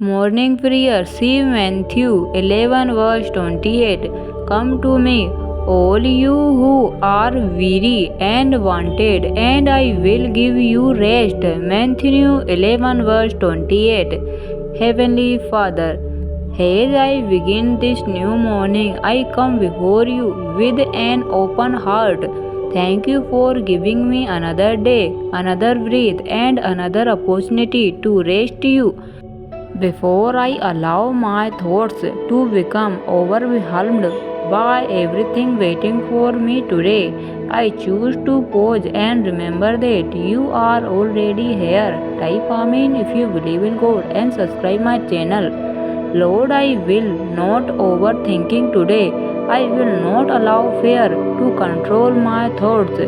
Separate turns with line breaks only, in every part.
Morning prayer, see Matthew 11 verse 28. Come to me, all you who are weary and wanted, and I will give you rest. Matthew 11 verse 28. Heavenly Father, as I begin this new morning, I come before you with an open heart. Thank you for giving me another day, another breath, and another opportunity to rest you. Before I allow my thoughts to become overwhelmed by everything waiting for me today, I choose to pause and remember that you are already here. Type Amen if you believe in God and subscribe my channel. Lord, I will not overthinking today. I will not allow fear to control my thoughts.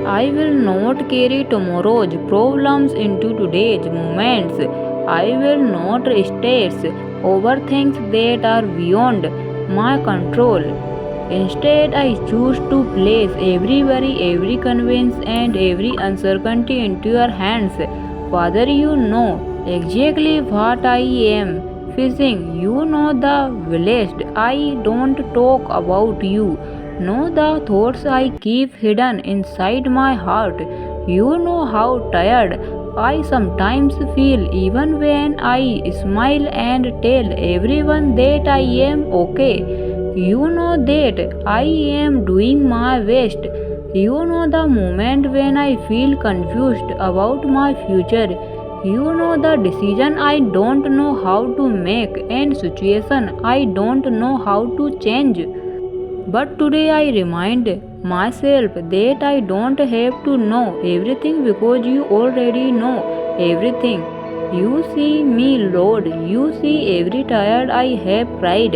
I will not carry tomorrow's problems into today's moments. I will not stress over things that are beyond my control. Instead, I choose to place every worry, every convenience, and every uncertainty into your hands. Father, you know exactly what I am facing. You know the blessed I don't talk about. You know the thoughts I keep hidden inside my heart. You know how tired I sometimes feel even when I smile and tell everyone that I am okay. You know that I am doing my best. You know the moment when I feel confused about my future. You know the decision I don't know how to make and situation I don't know how to change. But today I remind myself that I don't have to know everything because you already know everything. You see me, Lord. You see every tired I have cried.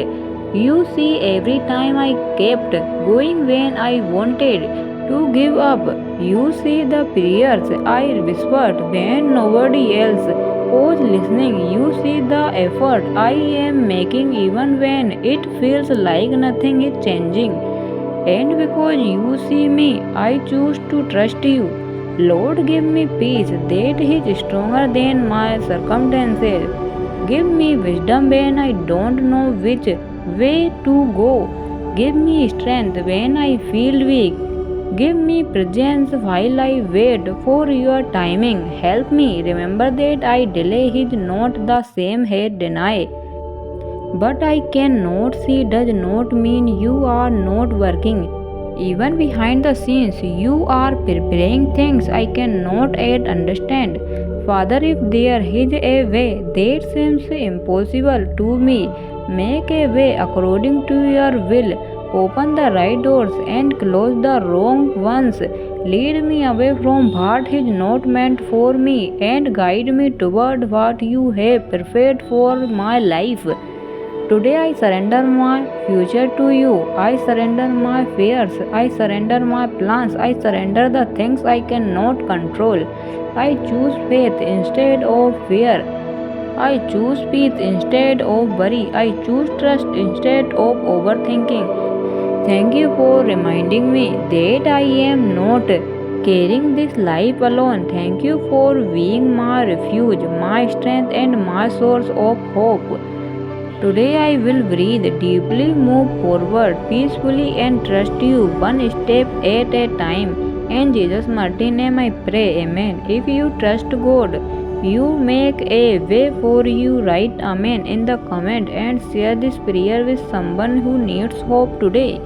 You see every time I kept going when I wanted to give up. You see the prayers I whispered when nobody else was listening. You see the effort I am making even when it feels like nothing is changing. And because you see me, I choose to trust you. Lord, give me peace that is stronger than my circumstances. Give me wisdom when I don't know which way to go. Give me strength when I feel weak. Give me presence while I wait for your timing. Help me remember that I delay is not the same as deny. But I cannot see does not mean you are not working. Even behind the scenes, you are preparing things I cannot yet understand. Father, if there is a way that seems impossible to me, make a way according to your will. Open the right doors and close the wrong ones. Lead me away from what is not meant for me and guide me toward what you have prepared for my life. Today I surrender my future to you. I surrender my fears. I surrender my plans. I surrender the things I cannot control. I choose faith instead of fear. I choose peace instead of worry. I choose trust instead of overthinking. Thank you for reminding me that I am not carrying this life alone. Thank you for being my refuge, my strength, and my source of hope. Today I will breathe deeply, move forward peacefully, and trust you one step at a time. In Jesus' mighty name I pray, Amen. If you trust God, you make a way for you. Write Amen in the comment and share this prayer with someone who needs hope today.